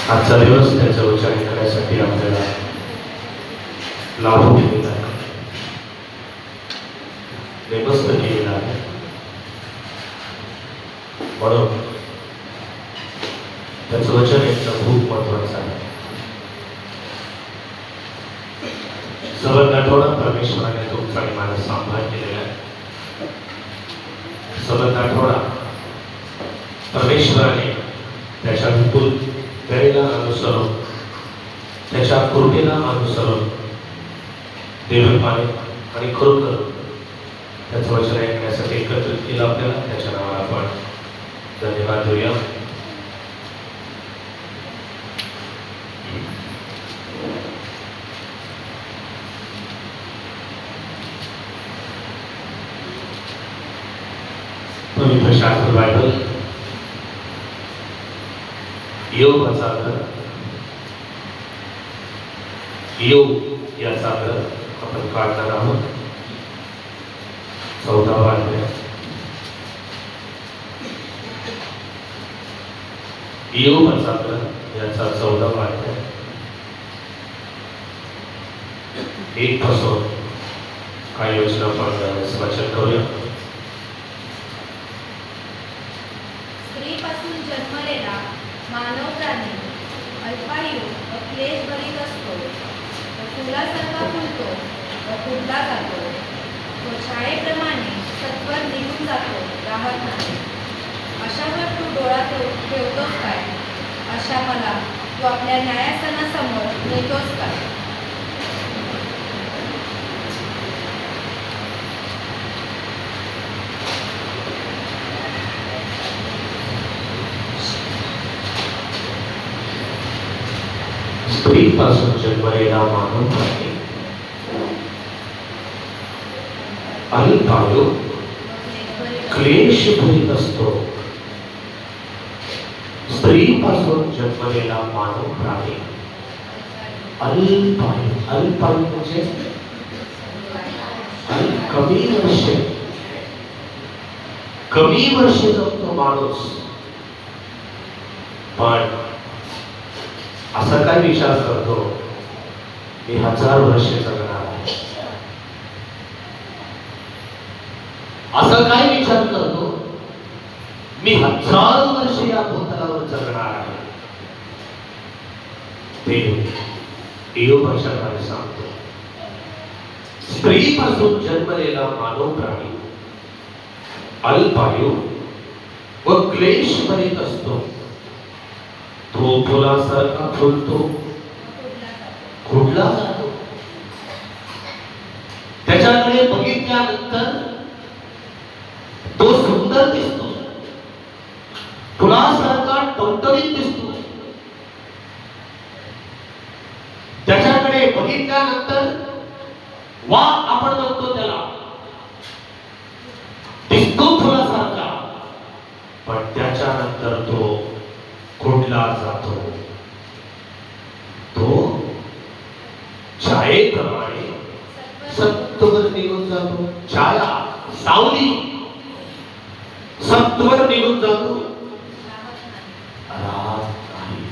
आजचा दिवस त्याचं उच्चारण करण्यासाठी आपल्याला लाभून दिलेला आहे, नेमस्त केलेला आहे. म्हणून त्याचं वचन एकदम खूप महत्वाचं आहे. सबंध आठवडा परमेश्वराने तुमचा आणि माझा सांभाळ केलेला आहे. सबंध आठवडा परमेश्वराने त्याच्या विपुल दयेला अनुसरून, त्याच्या कृपेला अनुसरून देवपाने आणि खरोखर त्याचं वचन ऐकण्यासाठी एकत्रित केलं आपल्याला. त्याच्या नावाला आपण धन्यवाद देऊया. पवित्र शास्त्र बायबल योगाचा ग्रंथ, योग याचा ग्रंथ आपण काढणार आहोत. 14वा अध्याय. योगाचा ग्रंथ याचा 14वा अध्याय 1 पासून काही योजना आपण वाचन करूया. स्त्रीपासून जन्मलेला मानव प्राणी अल्पायू व क्लेशभरीत असतो. तो फुलासारखा फुलतो व फुलला जातो. तो छायेप्रमाणे सत्वर निघून जातो, राहत नाही. अशावर तू डोळा ठेवतोस काय? अशा मला तू आपल्या न्यायासनासमोर नेतोस काय? स्त्रीपासून जन्मलेला मानव प्राणी अल्पायू क्लेशभरीत असतो. स्त्रीपासून जन्मलेला मानव प्राणी अल्पायू. अल्पायू म्हणजे कमी वर्षे जगतो माणूस. पण असा काय विचार करतो मी 1000 वर्षे जगणार आहे? असा काय विचार करतो मी 1000 वर्षे या भूतलावर जगणार आहे? देव भाषाद्वारे सांगतो, स्त्रीपासून जन्मलेला मानव प्राणी अल्पायू व क्लेशभरीत असतो. तो फुलासारखा फुलतो, खुडला जातो. त्याच्याकडे बघितल्यानंतर तो सुंदर दिसतो, फुलासारखा टवटवीत दिसतो. त्याच्याकडे बघितल्यानंतर वा आपण म्हणतो त्याला, दिसतो फुलासारखा. पण त्याच्यानंतर तो खुडला जातो. तो छायेप्रमाणे सत्वर निघून जातो. छाया, सावली सत्वर निघून जातो, राहत नाही.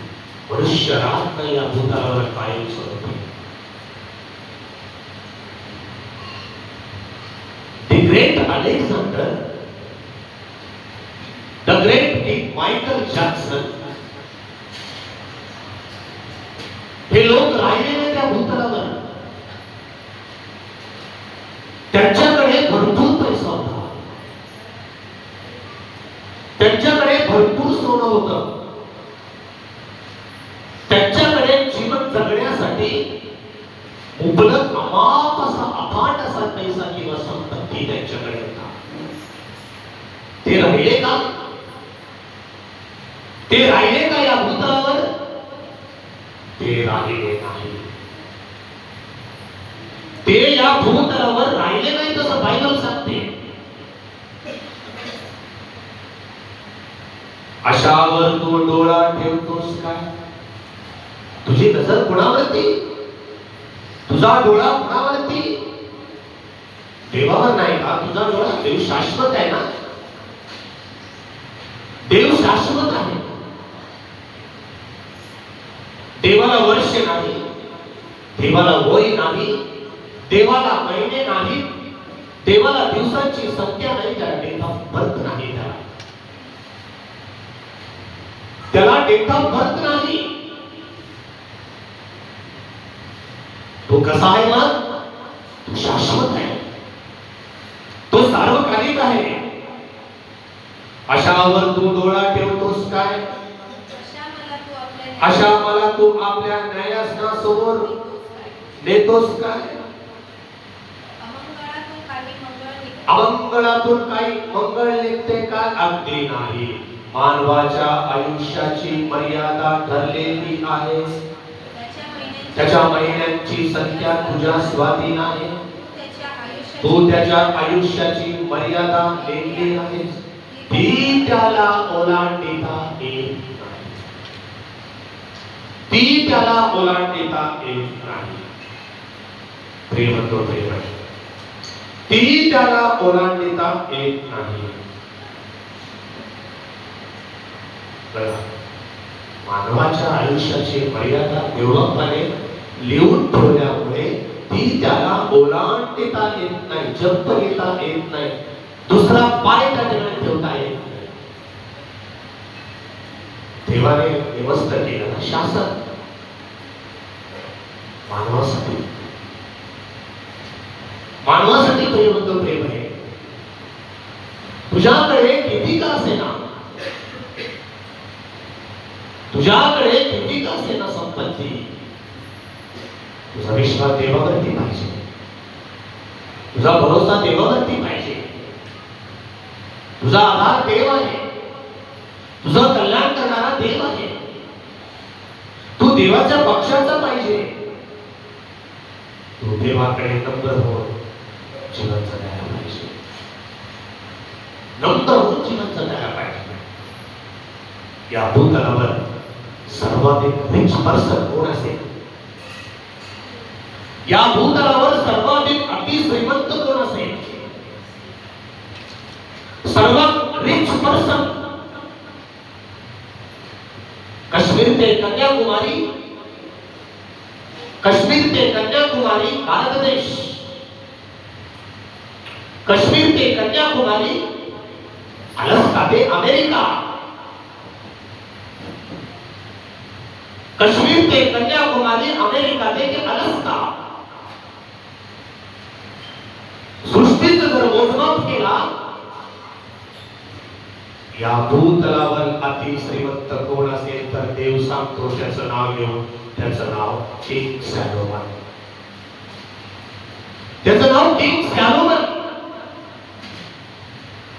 मनुष्य राहत नाही या भूतलावर कायम स्वरूपी. The great Alexander, the great king Michael Jackson, हे लोक राहिलेले त्या भूतलावर. त्यांच्याकडे भरपूर पैसा होता, त्यांच्याकडे भरपूर सोनं होतं, त्यांच्याकडे जीवन जगण्यासाठी मुबलक अफाट असा पैसा किंवा संपत्ती त्यांच्याकडे होता. ते राहिले का? ते राहिले का या भूतलावर? ते राहिले नाही. ते या भूतलावर राहिले नाही तसं बायबल सांगते. अशावर तू डोळा ठेवतोस काय? तुझी नजर कुणावरती? तुझा डोळा कुणावरती? देवावर नाही का तुझा डोळा? देव शाश्वत आहे ना. देव शाश्वत आहे. देवाला वर्ष नाही, देवाला वय नाही, देवाला महिने नाही, देवाला दिवसांची संख्या नाही, त्याला डेट ऑफ बर्थ नाही, त्याला डेट ऑफ बर्थ नाही. तो कसा आहे मग? तो शाश्वत आहे, तो सार्वकालिक आहे. अशावर तू डोळा ठेवतोस काय? अशा मला तू आपल्या न्यायासनासमोर नेतोस काय? अमंगळातून काही मंगळ निघते काय? अगदी नाही. मानवाच्या आयुष्याची मर्यादा ठरलेली आहे. त्याच्या महिन्यांची संख्या तुझ्या स्वाधीन आहे. तू त्याच्या आयुष्याची मर्यादा लेखली आहे, ती त्याला ओलांडता येत नाही. ती त्याला ओलांडता येत नाही. प्रेम तो प्रेम आहे, ती त्याला ओलांडता येत नाही. मानवाच्या आयुष्याची मर्यादा देवबापाने लिहून ठेवल्यामुळे ती त्याला ओलांडता येत नाही, जप घेता येत नाही, दुसरा पाय त्या ठिकाणी ठेवता येत नाही. देवाने व्यवस्था केलं ना शासन मानवासाठी. मानवासाठी प्रेम प्रेम आहे. तुझ्याकडे किती का असेना, तुझ्याकडे किती का असेना संपत्ती, तुझा विश्वास देवावरती पाहिजे, तुझा भरोसा देवावरती पाहिजे. तुझा आधार देव आहे, तुझं कल्याण करणारा देव आहे. तू देवाच्या पक्षाचा पाहिजे. तू देवाकडे नम्र हो, जीवन जगायला पाहिजे. नम्र होऊन जीवन जगायला पाहिजे. या भूतलावर सर्वाधिक रिच पर्सन कोण असेल? या भूतलावर सर्वाधिक अति श्रीमंत कोण असेल? सर्वात रिच पर्सन काश्मीर ते कन्याकुमारी, काश्मीर ते कन्याकुमारी भारत देश, काश्मीर ते कन्याकुमारी अलास्का ते अमेरिका, काश्मीर ते कन्याकुमारी अमेरिका ते अलास्का. सृष्टीचं जर मोजमाप केला, या भूतलावर अति श्रीमंत कोण असेल तर देव सांगतो त्याचं नाव घेऊन, त्याचं नाव किंग सॅलोमन. त्याचं नाव किंग सॅलोमन.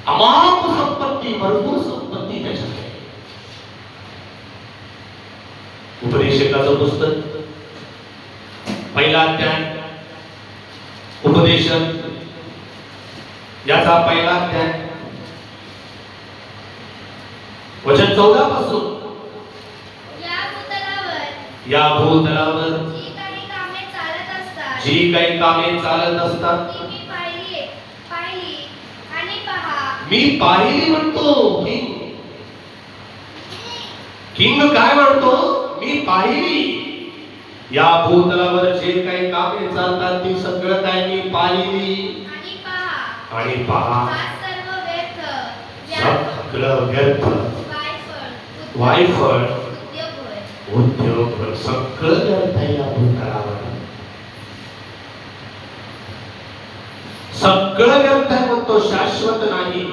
अमाप संपत्ती, भरपूर संपत्ती त्याच्याकडे. उपदेशकाचं पुस्तक पहिला अध्याय, उपदेशन याचा पहिला अध्याय वचन 14 पासून. या भूतलावर जी काही कामे चालत असतात मी पाहिली म्हणतो. किंग काय म्हणतो? मी पाहिली. या भूतलावर जे काही कामे चालतात ती सगळं काय मी पाहिली. आणि पहा सगळं व्यर्थ, वायफळ, उद्योग सगळं व्यर्थ आहे. या भूतलावर सगळं व्यर्थ आहे, मग तो शाश्वत नाही.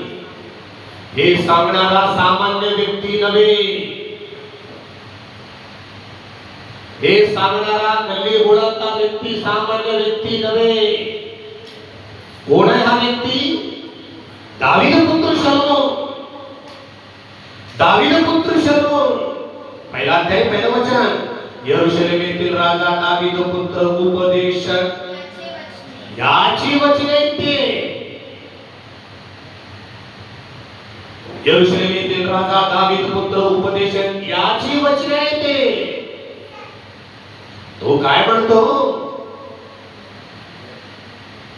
हे सांगणारा सामान्य व्यक्ती नव्हे. हे सांगणारा गल्ली बोळातला व्यक्ती सामान्य व्यक्ती नव्हे. कोण आहे हा व्यक्ती? दावीद पुत्र शलोमोन. दावीद पुत्र शलोमोन. पहिला अध्याय पहिलं वचन. यरूशलेमेतील राजा दावीद पुत्र उपदेशक याची वचने ते. यरूशलेमेतील राजा दावीद पुत्र उपदेशक याची वचने ते. तो काय म्हणतो?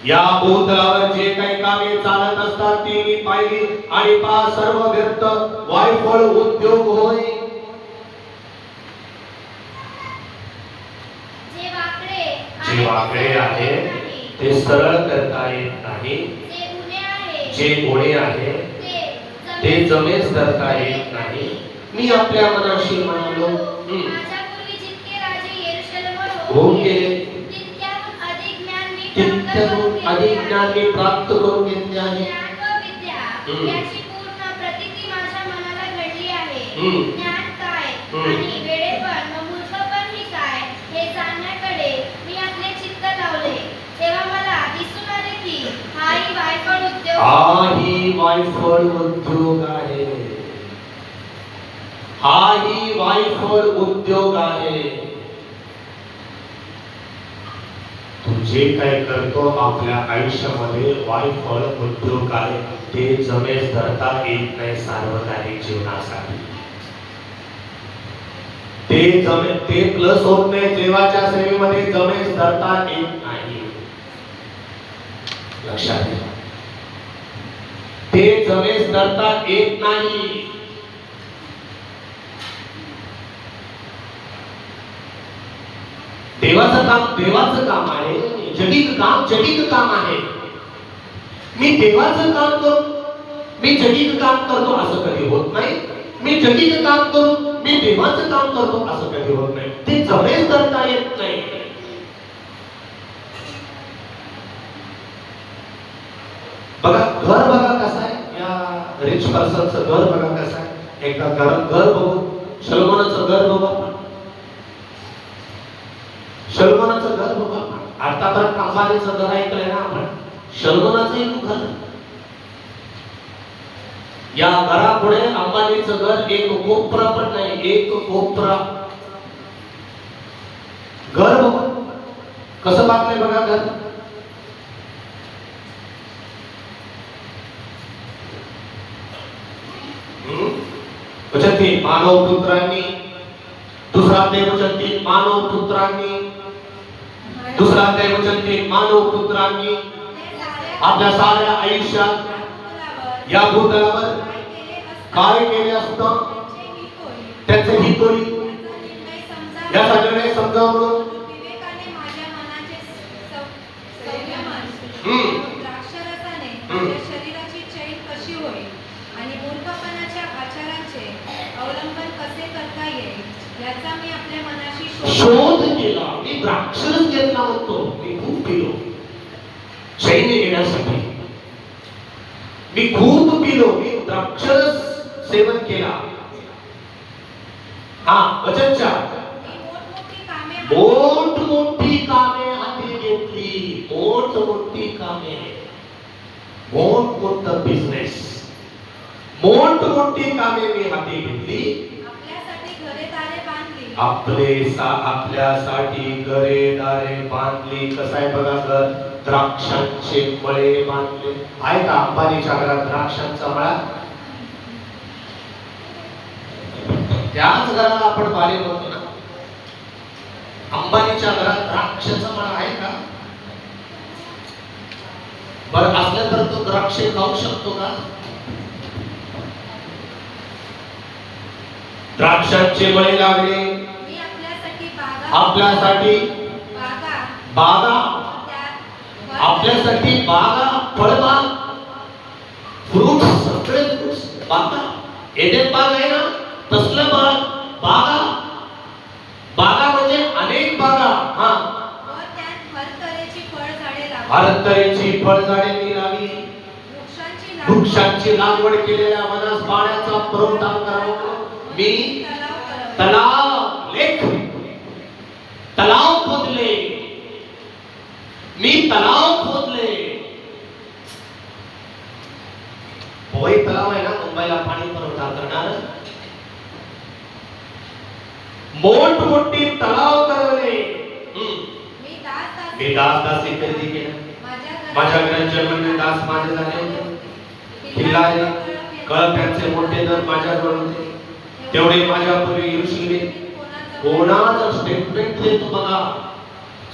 या भूतलावर जे काही कामे चालत असतात ती मी पाहिली आणि पहा सर्व व्यर्थ, वायफळ उद्योग होय. वाकडे आहे ते सरळ करता येत नाही, जे उणे आहे ते जमेस धरता येत नाही. मी आपल्या मनाशी म्हणालो माझ्यापूर्वी जितके राजे यरूशलेमवर होऊन गेले तितक्याहून अधिक ज्ञान मी तितक्याहून अधिक ज्ञान मी प्राप्त करून घेतले आहे. ज्ञान व विद्या याची पूर्ण प्रतीती माझ्या मनाला घडली आहे. ज्ञान काय आणि वेडेपण व मूर्खपण ही काय हे जाणण्याकडे मी आपले चित्त लावले. तेव्हा मला दिसून आले की हाही वायफळ उद्योग हाही वायफळ उद्योग आहे. हाही वायफळ उद्योग आहे. तू जे काय करतो आपल्या आयुष्यामध्ये वायफळ उद्योग आहे. ते जमेस धरता येत नाही सार्वकालिक जीवनासाठी. ते प्लस होत नाही देवाच्या सेवेमध्ये जमेस धरता येत नाही. लक्षात घ्या, ते जमेस धरता येत नाही. देवाचं काम आहे. जगिक काम आहे. मी देवाचं काम करून मी जगिक काम करतो असं कधी होत नाही. मी जगिक काम करून मी देवाचं काम करतो असं कधी होत नाही. ते जमेस धरता येत नाही. बघा घर बघा कसं आहे. या रिच पर्सनचं घर बघा कसं आहे. एकदा घर बघू. सलमानाचं घर बघा. सलमानाचं घर बघा. आतापर्यंत अंबानीचं घर ऐकलंय ना आपण. सलमानाचं एक घर. या घरापुढे अंबानीचं घर एक कोपरा पण नाही. एक कोपरा. घर बघा कसं बांधलंय बघा घर. वचन मानव पुत्रांनी दुसरा वचन मानव पुत्रांनी दुसरा वचन मानव पुत्रांनी आपल्या साऱ्या आयुष्यात या भूतलावर काय केले असतं त्याचे हित होईल याचा निर्णय समजावून शरीराची चैन कशी होईल आणि मूर्खपणाच्या आचारांचे अवलंबन कसे करता येईल याचा मी आपल्या मनाशी शोध केला. मी द्राक्षरस घेतला होतो. मी खूप पिलो चैन येण्यासाठी. मी खूप पिलो. मी द्राक्षरस सेवन केला. वचनच्या मोठी कामे हाती घेतली. मोठी कामे. मोठं बिझनेस. मोठी कामे मी हाती घेतली. आपल्यासाठी घरे दारे बांधली. कसं आहे बघा घर. द्राक्षांचे मळे बांधले. आहे का अंबानीच्या घरात द्राक्षांचा मळा. त्याच घराला आपण बाले म्हणतो ना. अंबानीच्या घरात द्राक्षाचा मळा आहे का. बरं असलं तर तो द्राक्ष खाऊ शकतो का. द्राक्षांचे मळे लागले. आपल्यासाठी बागा. आपल्यासाठी बागा. फळबाग फ्रूट्स सगळे फ्रूट्स बागा. एडेन बाग आहे ना तसलं बाग. बागा. बागा म्हणजे अनेक बागा. हर तऱ्हेची फळझाडे मी लावली. वृक्षांची लागवड केलेल्या वनास पाण्याचा पुरवठा करावा. मी तलाव लेख तलाव खोदले. मी तलाव खोदले. पवई तलाव आहे ना मुंबईला पाणी पुरवठा करणार. मोठी तलाव करवले. मी दासी खरेदी केला. माझ्या घरात जन्मले दास माझे झाले होते. खिल्लारे कळप्यांचे मोठे दर माझ्याजवळ होते. तेवढे माझ्यापूर्वी यरूशलेम कोणाचं स्टेटमेंट देतो बघा.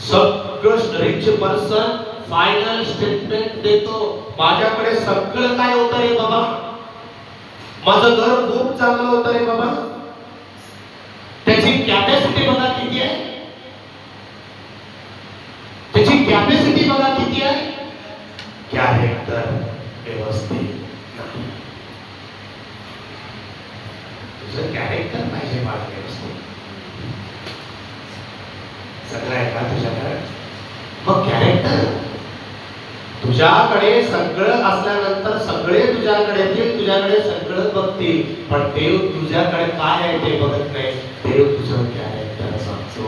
सगळं रिच पर्सन फायनल स्टेटमेंट देतो. माझ्याकडे सगळं काय होतं रे बाबा. माझं घर खूप चांगलं होतं रे बाबा. त्याची कॅपॅसिटी बघा किती आहे. तुझं कॅरेक्टर पाहिजे बाळा व्यवस्थित. सगळं आहे का तुझ्याकडे? मग कॅरेक्टर तुझ्याकडे सगळं असल्यानंतर सगळे तुझ्याकडे येतील, तुझ्याकडे सगळं बघतील, पण देव तुझ्याकडे काय आहे ते बघत नाही. देव तुझं कॅरेक्टर सांगतो.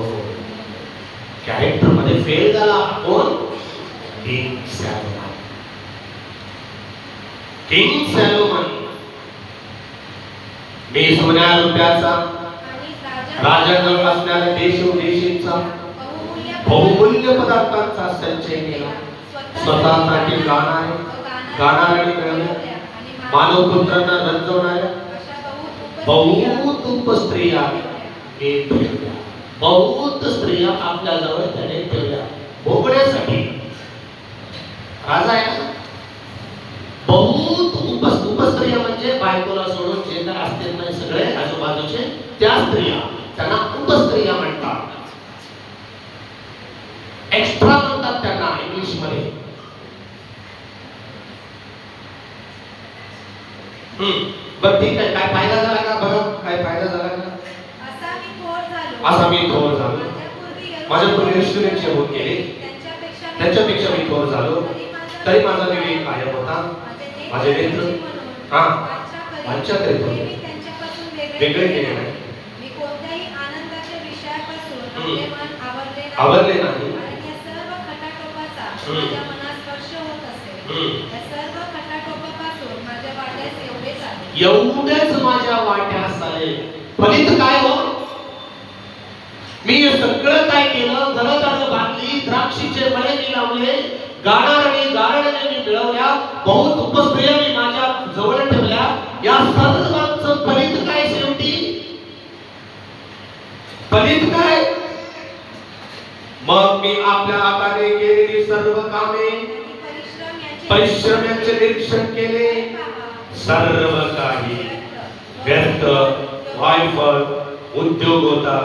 कॅरेक्टर मध्ये फेल झाला कोण? किंग सॅलोमन. किंग सॅलोमन मी सोन्या रुपयाचा आणि राजाजवळ असणाऱ्या देशोदेशींचा बहुमूल्य पदार्थांचा संचय केला. स्वतःसाठी गाणारे मिळवल्या, मानवपुत्रांना रंजवणाऱ्या बहुत स्त्रिया मी ठेवल्या. बहुत स्त्रिया आपल्या जवळ त्याने ठेवल्या भोगण्यासाठी. राजा आहे ना. बहुत उपस्त्रिया म्हणजे बायकोला सोडून जे काय असतील नाही सगळे आजूबाजूचे त्या स्त्रिया, त्यांना उपस्त्रिया म्हणतात. एक्स्ट्रा म्हणतात त्यांना इंग्लिश मध्ये. बरं ठीक आहे. काय फायदा झाला का? बरं काय फायदा झाला का? असा मी थोर झालो. माझ्या पूर्वी यशस्वीचे होत गेले, त्यांच्यापेक्षा मी थोर झालो. तरी माझा विवेक कायम होता. माझे नेत्र वाचा करीत होते, वेगळे केले नाही. मी कोणत्याही आनंदाच्या विषयापासून आपले मन आवरले नाही. आणि या सर्व खटाटोपाचा माझ्या मनात स्पर्श होत असेल. या सर्व खटाटोपापासून माझ्या वाट्यास एवढेच आले. एवढेच माझ्या वाट्यास आले. फलित काय हो? मी हे सगळं काय केलं? घरदार बांधली, द्राक्षीचे मळे मी लावले, गाणारणी गारणे मी मिळवल्या, बहुत उपस्त्रिया मी माझ्या जवळ ठेवल्या. या सर्वांचं फलित काय शेवटी? फलित काय? मग मी आपल्या हाताने केलेली सर्व कामे, परिश्रमाचे निरीक्षण केले. सर्व काही व्यर्थ, वायफळ उद्योग होता.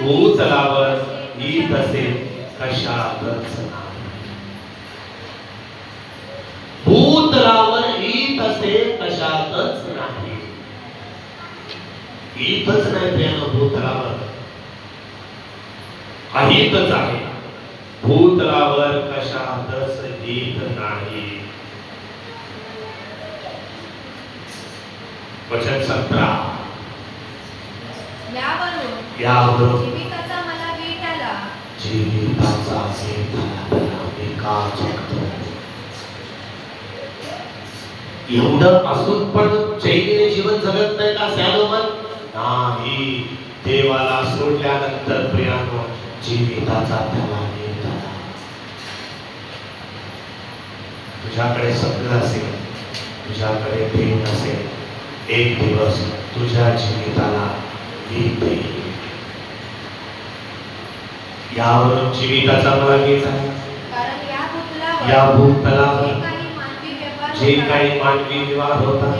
भूतलावर ही तसे कशातच नाही. भूतलावर ही तसे कशातच नाही. इथंच नाही प्रियानं, भूतलावर काहीतच आहे. भूतलावर कशातच हित नाही. वचन 17. यावरून जीविताचा मला वीट आला. जीविताचा वीट आला. मी का जगतो? एवढं असून पण चैनीने जीवन जगत नाही का सॅलोमन? नाही. देवाला सोडल्यानंतर प्रियानो जीविताचा त्याला वीट आला. तुझ्याकडे सगळं असेल, तुझ्याकडे देव नसेल, एक दिवस तुझ्या जीविताला वीट येईल. यावरून जीविताचा मला वीट आहे. कारण या भूतलावर जे काही मानवी व्यवहार होता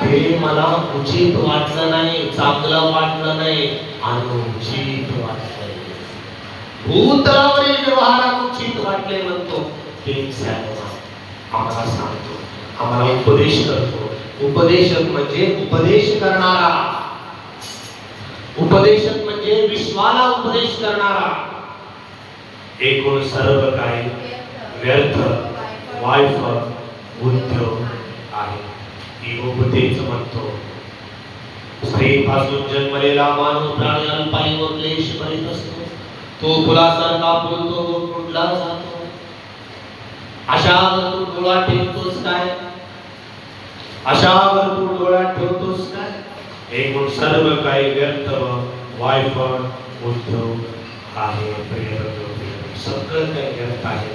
ते ते मला उचित वाटलं नाही, चांगलं वाटलं नाही, अनुचित वाटलं. भूतलावरील व्यवहार अनुचित वाटले म्हणतो किंग सॅलोमन. आम्हाला सांगतो, आम्हाला उपदेश करतो. उपदेशक म्हणजे उपदेश करणारा. उपदेशक म्हणजे विश्वाला उपदेश करणारा. एकूण सर्व काही व्यर्थ, वायफळ उद्योग आहे. ही उपदेश म्हणतो. स्त्रीपासून जन्मलेला मानव प्राणी अल्पायू क्लेश भरीत असतो. तो फुलासारखा फुलतो व कुंडला जातो. अशावर तू डोळा ठेवतोस काय? अशावर तू डोळा ठेवतोस काय? एकूण सर्व काही व्यर्थ व वायफळ उद्योग आहे. सगळं काही व्यर्थ आहे,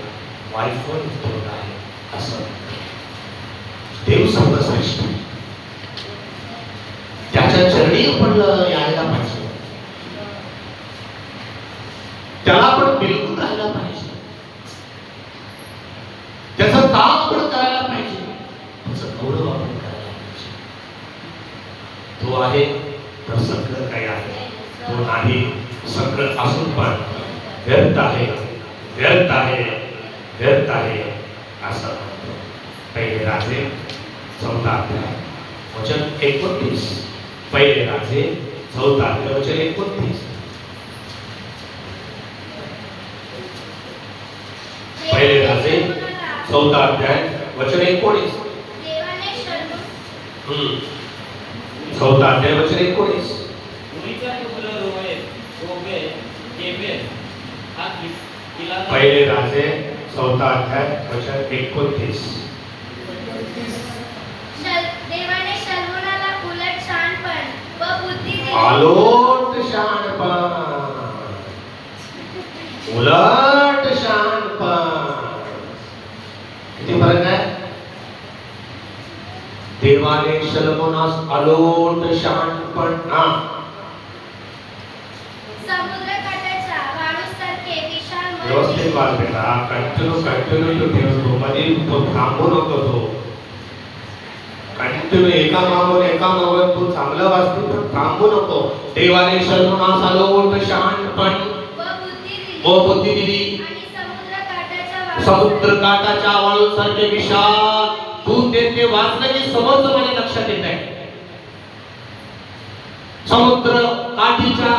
वायफळ उद्योग आहे असं देव सर्वश्रेष्ठ. त्याच्या चरणी आपण यायला पाहिजे, त्याला आपण बिलकुल राहायला पाहिजे, त्याचं काम आपण करायला पाहिजे, त्याचं गौरव आपण करायला पाहिजे. तो आहे तर सगळं काही आहे, तो नाही सगळं असून पण व्यर्थ आहे, व्यर्थ आहे, व्यर्थ आहे असं म्हणतो. पहिले राजे 14 अध्याय वचन 29. पहिले राजे 4 वचन 29. पहिले राजे 4 वचन 19. देवाने शल्मून 4 वचन 19. मुलीचा पुत्र रोएल गेबेल हा किल्ला पहिले राजे 4 वचन 29. देवाने शल्मूनाला उलट शहाणपण व बुद्धी दिली. आलोट शहाणपण, उलट शहाणपण. किती फरक आहे? देवाने शलोमोनास आलोट शहाणपण समुद्रकाठाच्या वाळूसारखे विशाल मन व्यवस्थित दिले. वाच बेटा. कंटिन्यू तो ठेवतो मध्ये तो थांबू नको. तो कंटिन्यू एका मागून तू चांगलं वाचतो पण थांबू नको. देवाने शलोमोनास आलोट शहाणपण व बुद्धी दिली आणि समुद्रकाठाच्या समुद्र काठाच्या वाळूसारखे विशाल. तू ते वाचलं की समज माझ्या लक्षात येत आहे. समुद्र काठीच्या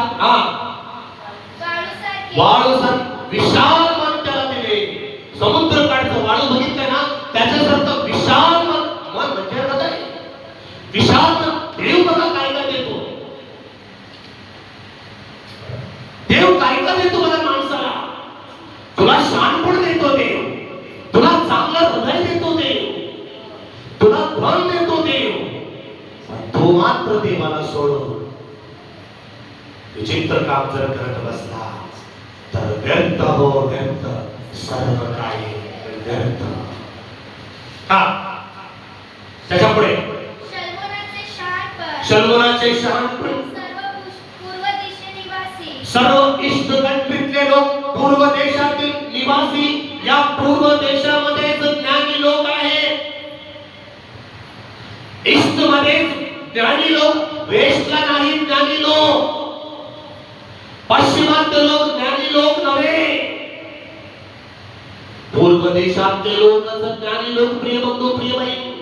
वाळूसारखे विशाल मन त्याला दिले. समुद्र काठचं वाळू बघितलं ना त्याच्यासारखं विशाल मन म्हणजे हृदय विशाल मन. देव बघा काय काय देतो. देव काय काय देतो बघा माणसाला. तुला शहाणपण देतो देव. तुला चांगलं हृदय देतो देव. तुला धन देतो देव. तो मात्र देवाला सोडून विचित्र काम जर करत बसला तर व्यर्थ हो व्यर्थ. सर्व काही व्यर्थ. त्याच्या पुढे शल्मोनाचे शहाणपण. सर्व इष्ट कंट्रीतले लोक पूर्व देशातील निवासी या पूर्व देशामध्ये ज्ञानी लोक आहेत. ईस्ट मध्ये ज्ञानी लोक, वेस्टला नाही ज्ञानी लोक. पश्चिमातले लोक ज्ञानी लोक नव्हे. पूर्व देशातले लोक ज्ञानी लोक. प्रिय बंधू प्रिय बहीण,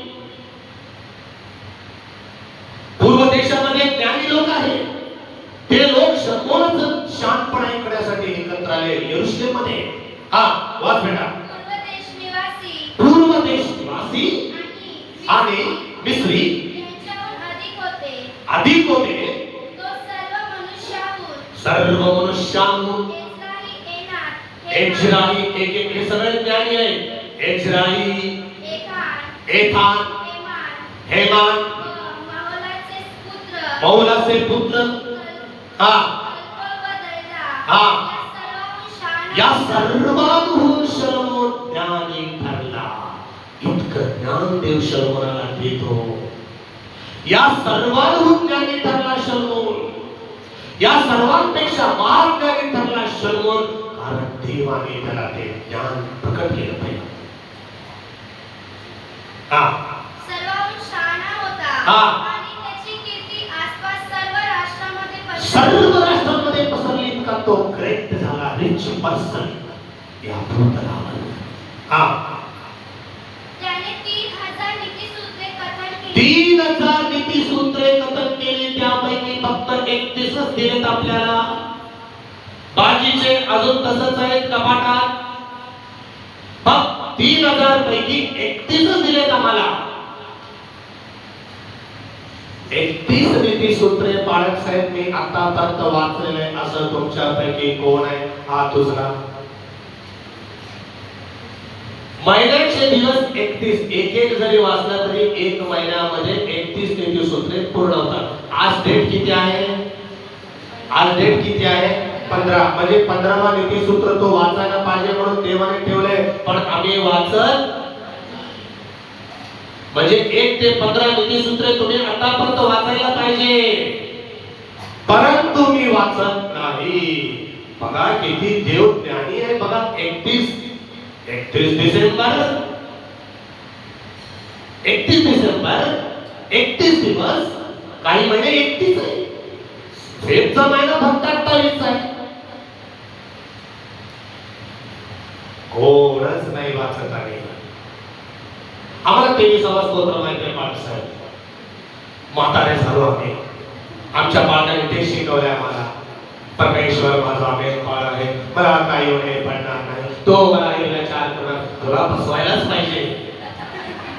पूर्व देशामध्ये ज्ञानी लोक आहेत. ते लोक शल्मोनाचं शहाणपण ऐकण्यासाठी एकत्र आले यरूशलेम मध्ये. वाच बेटा. पूर्व देश निवासी आणि मिस्री अधिक होते. सर्व मनुष्याहून एज्राई एक हे सगळे ज्ञानी आहेत. एज्राई, एथान, हेमान, मौलाचे पुत्र या सर्वांहून शलोमोन ज्ञानी ठरला. इतकं ज्ञान देव शलोमोनाला देतो. या सर्वांहून ज्ञानी ठरला शलोमोन. या सर्वांपेक्षा महान ज्ञानी ठरला शलोमोन. कारण देवाने त्याला ते ज्ञान प्रकट केलं पाहिजे. सर्वाहून शहाणा होता आणि त्याची कीर्ती आसपास सर्व राष्ट्रांमध्ये पसरली. इतका तो ग्रेट झाला. रिच पर्सन या भूतलावर. त्याने 3000 नीतिसूत्रे कथन केली. 3000 नीतिसूत्रे कथन केली. त्यापैकी फक्त 31च दिलेत आपल्याला. बाकीचे अजून तसंच आहेत कपाटात. फक्त 3000 पैकी 31च दिलेत आम्हाला. 31 नीतिसूत्रे पाळक साहेब मी आतापर्यंत वाचलेले असं तुमच्यापैकी कोण आहे? हात उचला. महिन्याचे दिवस 31. एक जरी वाचला तरी एक महिन्यामध्ये 31 नीतिसूत्रे पूर्ण होतात. आज डेट किती आहे? आज डेट किती आहे? 15. म्हणजे 15वा नीतिसूत्र तो वाचायला पाहिजे म्हणून देवाने ठेवले. पण आम्ही वाचत म्हणजे 1 ते 15 नीतिसूत्रे तुम्ही आतापर्यंत वाचायला पाहिजे. परंतु मी वाचत नाही. बघा किती देव ज्ञानी आहे. बघा 31 डिसेंबर 31 डिसेंबर 31 दिवस. काही महिने 31 आहे. फेब्रुवारीचा महिना फक्त 28 आहे. कोणच नाही वाचत आहे. आम्हाला 23वा स्तोत्र माहिती आहे पाठ साहेब. म्हातारे झालो आम्ही. आमच्या पालकांनी ते शिकवलंय आम्हाला. परमेश्वर माझा मेंढपाळ आहे, मला काही होणे पडणार नाही, तो मला हिरवा चार करणार. तुला बसवायलाच पाहिजे,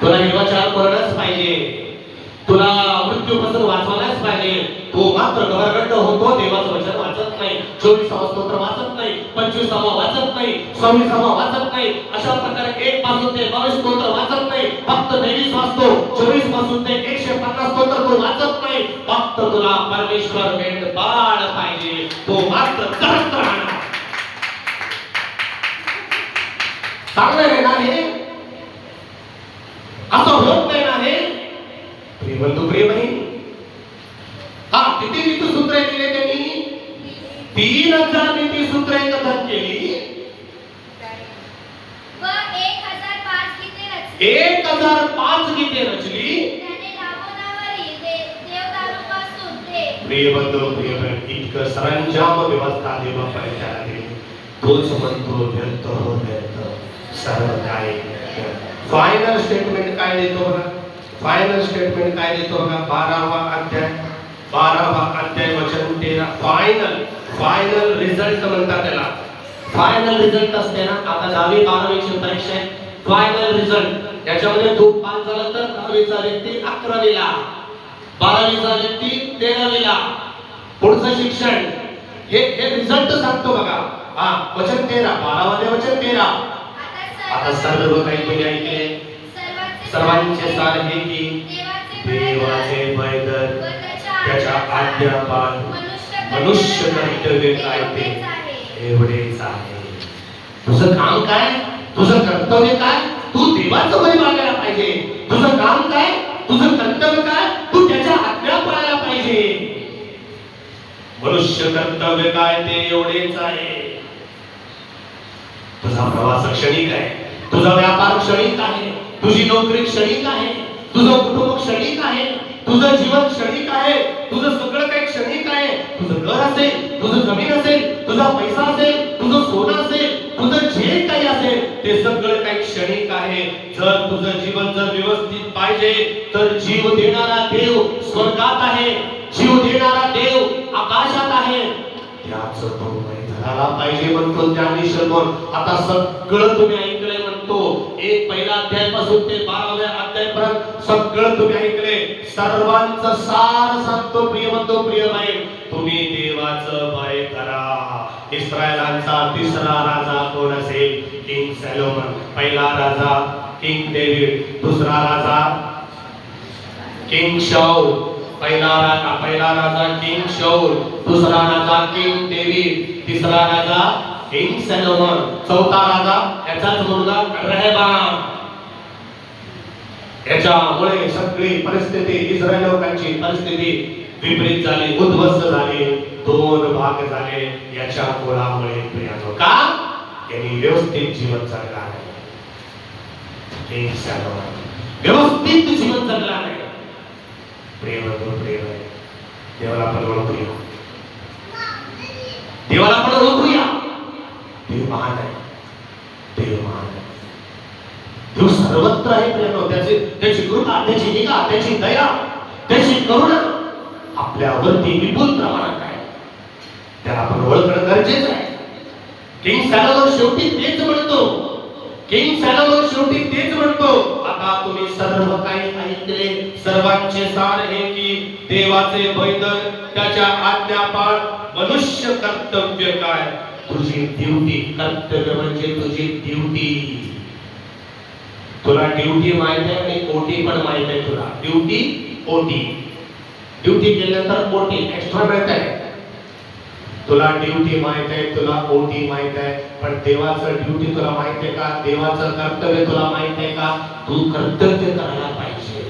तुला हिरवा चार करणच पाहिजे, तुला मृत्यूपासून वाचवायलाच पाहिजे. तो मात्र गवरगंड होतो, देवाचं वचन वाचत नाही, 24 स्तोत्र वाचत नाही, 25 वाचत नाही, 26 वाचत नाही. अशा प्रकारे 1 पासून ते 22 स्तोत्र वाचत नाही, फक्त 23 वाचतो. 24 पासून ते 150 स्तोत्र तो वाचत नाही. फक्त तुला परमेश्वर मेंढपाळ पाहिजे, तो मात्र करत राहणार. चांगलं आहे ना हे? असं होत नाही ना हे? प्रिय बंधू, प्रिय बहीण, हा किती नीतिसूत्रे दिले त्यांनी? 3000 नीतिसूत्रे कथन केली व 1005 गीते रचली. 1005 गीते रचली. त्याने राबवणावरील देवदारूपासून ते प्रिय बंधू, प्रिय बहीण, इतकं सरंजाम व्यवस्था देवापर्यंत त्याला दिली. तोच म्हणतो व्यर्थ हो व्यर्थ सर्व काही. फायनल स्टेटमेंट काय देतो बघा? फायनल स्टेटमेंट काय देतो बघा? 12वा अध्याय वचन 13. फायनल रिझल्ट म्हणतात त्याला. फायनल रिझल्ट असते ना, आता 10वी 12वीची परीक्षा आहे, फायनल रिझल्ट. याच्यामध्ये तू पास झाला तर 10वीचा व्यक्ती 11वीला, 12वीचा व्यक्ती 13वीला. पुढचं शिक्षण हे रिझल्ट सांगतो बघा. हा वचन 13, 12वा वचन 13. आता सर्व काही तुम्ही ऐकले. सर्वांचे सार हे की देवाचे भय धर, त्याच्या आज्ञापालन मनुष्य कर्तव्य काय ते एवढेच आहे. तुझं काम काय? तुझं कर्तव्य काय? तू देवाचं भय मागायला पाहिजे. तुझं काम काय? तुझं कर्तव्य काय? तू त्याच्या आज्ञा पाळायला पाहिजे. मनुष्य कर्तव्य काय ते एवढेच आहे. तुझा प्रवास क्षणिक आहे, तुझा व्यापार क्षणिक आहे, तुझी नोकरी क्षणिक आहे, तुझं कुटुंब क्षणिक आहे, तुझं जीवन क्षणिक आहे, तुझं सगळं काही क्षणिक आहे. तुझं घर असेल, तुझं जमीन असेल, तुझा पैसा असेल, तुझं सोनं असेल, तुझं जे काही असेल ते सगळं काही क्षणिक आहे. जर तुझं जीवन जर व्यवस्थित पाहिजे तर जीव देणारा देव स्वर्गात आहे, जीव देणारा देव आकाशात आहे. त्याचं तो धरायला पाहिजे म्हणतो ज्ञानी शलोमोन. आता सगळं तुम्ही ऐकलंय म्हणतो. 1 पहिला अध्यायापासून ते 12व्या अध्यायापर्यंत सगळं तुम्ही ऐकले. सर्वांचं सार सांगतो प्रिय बंधू, प्रिय बहीण. तुम्ही देवाचं भय करा. इस्रायलांचा 3रा राजा कोण असेल? किंग सॅलोमन. पहिला राजा किंग डेव्हिड, दुसरा राजा किंग शाऊल. पहिला राजा किंग शाऊल, दुसरा राजा किंग डेव्हिड, तिसरा राजा किंग सॅलोमन, चौथा राजा याचाच मुलगा रेहबाम. याच्यामुळे सगळी परिस्थिती, इस्रायल लोकांची परिस्थिती विपरीत झाली, उद्ध्वस्त झाली, 2 भाग झाले. याच्या मुळामुळे प्रियानो. का? यांनी व्यवस्थित जीवन जगला नाही. किंग सॅलोमन व्यवस्थित जीवन जगला नाही. प्रेम देवाला पण ओळखूया, देवाला पण ओळखूया. देव महान आहे, देव महान आहे, देव सर्वत्र आहे. प्रेम त्याची कृपा, त्याची निगा, त्याची दया, त्याची करुणा आपल्यावरती विपुल प्रमाणात आहे. त्याला आपण ओळखणं गरजेचं आहे. किंग सॅलोमन शेवटी तेच म्हणतो, किंग सॅलोमन शेवटी तेच म्हणतो. आता तुम्ही सर्व काही ऐकले. सर्वांचे सार हे की देवाचे भय धर, त्याच्या आज्ञा पाळ, मनुष्य कर्तव्य काय? तुझी ड्युटी. कर्तव्य म्हणजे तुझी ड्युटी. तुला ड्युटी माहित आहे आणि ओटी पण माहित आहे. तुला ड्युटी, ओटी. ड्युटी केल्यानंतर ओटी एक्स्ट्रा मिळत आहे. तुला ड्युटी माहित आहे, तुला ओटी माहित आहे, पण देवाचं ड्युटी तुला माहित आहे का? देवाचं कर्तव्य तुला माहित आहे का? तू कर्तव्य करायला पाहिजे.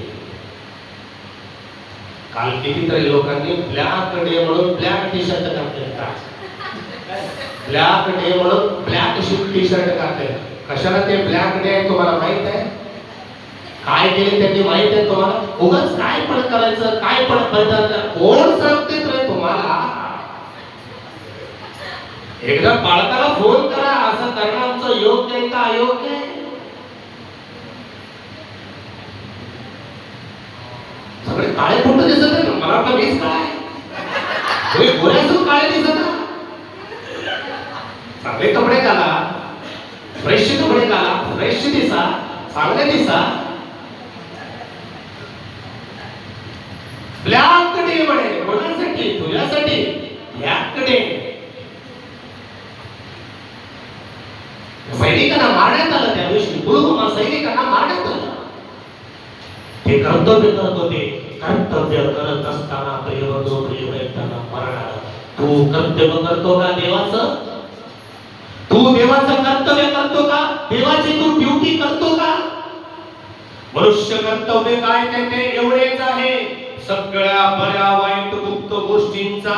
काल कितीतरी लोकांनी ब्लॅक डे म्हणून ब्लॅक टी शर्ट घातले. ब्लॅक डे म्हणून ब्लॅक टी शर्ट घातले. कशाला ते ब्लॅक डे आहे तुम्हाला माहित आहे? काय केले त्यांनी माहित आहे तुम्हाला? उगाच काय पण करायचं, काय पण परिधान करायचं, कोण सांगते रे तुम्हाला? एकदा बाळकाला फोन करा, असं करणं आमचं योग्य आहे का अयोग्य आहे? सगळे काळे फोटो दिसत आहे, मला वाटलं मीच काय. तुम्ही गोऱ्यातून काळे दिसत ना. चांगले कपडे घाला, फ्रेश कपडे घाला, फ्रेश दिसा, चांगले दिसा. ब्लॅक डे म्हणे कोणासाठी? तुझ्यासाठी. Black day. सैनिकांना मारण्यात आलं त्या दिवशी. पुलवामा सैनिकांना मारण्यात आलं. ते कर्तव्य करत होते. कर्तव्य करत असताना प्रियवधू प्रियवैतांना मरण आलं. तू कर्तव्य करतो का देवाचं? तू देवाचं कर्तव्य करतो का? देवाची तू ड्युटी करतो का? मनुष्य कर्तव्य काय ते एवढेच आहे, सगळ्या बऱ्या वाईट गुप्त गोष्टींचा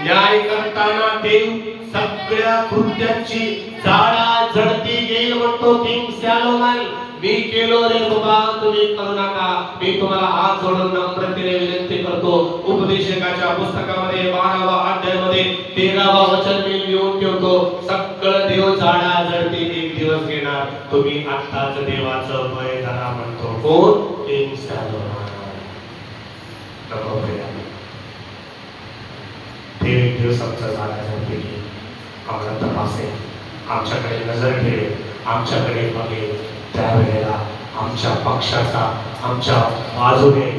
न्याय करताना देव सगळ्या कृत्यांची जाडा जडती घेईल म्हणतो किंग सॅलोमन. मी केलो रे बाबा, तुम्ही करू नका. मी तुम्हाला हात जोडून नम्रतेने विनंती करतो. उपदेशकाच्या पुस्तकामध्ये 12वा अध्यायामध्ये 13वा वचन मी लिहून ठेवतो. सगळं देव जाडा जडती एक दिवस घेणार. तुम्ही आत्ताच देवाचं भय धरा म्हणतो. कोण? किंग सॅलोमन. देव एक दिवस आमचा जाडा जडती घेईल. आम्हाला तपासेल, आमच्याकडे नजर ठेवेल, आमच्याकडे बघेल. त्यावेळेला आमच्या पक्षाचा, आमच्या बाजूने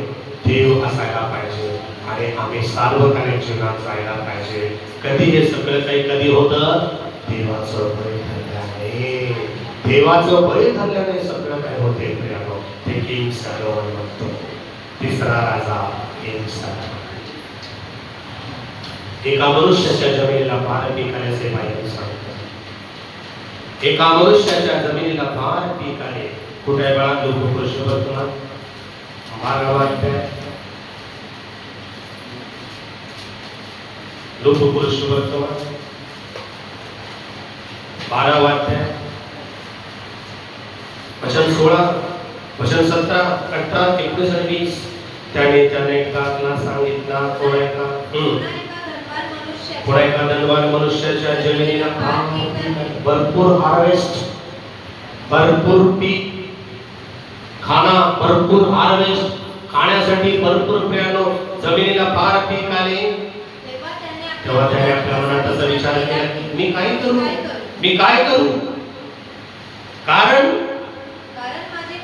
देव असायला पाहिजे आणि आम्ही सार्वकालिक जीवनात जायला पाहिजे. कधी हे सगळं काही कधी होतं? देवाचं बळी धरल्याने. देवाचं बळी धरल्याने सगळं काही होते. ते किंग सॅलोमन म्हणतो. तिसरा राजा किंग सॅलोमन. एका मनुष्याच्या जमिनीला 12 पीक आल्याचे बायबल सांगते. एका मनुष्याच्या जमिनीला 12 पीक आले. कुठे आहे बाळा? लोकपुरुष वर्तमान 12वा अध्याय. लोकपुरुष वर्तमान 12वा अध्याय वचन 16, वचन 17, 18, 19 आणि 20. त्याने एकाला सांगितला, कोण आहे का? पुढे एका धनवान मनुष्याच्या जमिनीला भरपूर हार्वेस्ट, भरपूर पीक, खाना, भरपूर हार्वेस्ट, खाण्यासाठी भरपूर प्यानो, जमिनीला 12 पीक आले. तेव्हा त्याने आपल्या मनात असा विचार केला, मी काय करू? मी काय करू? कारण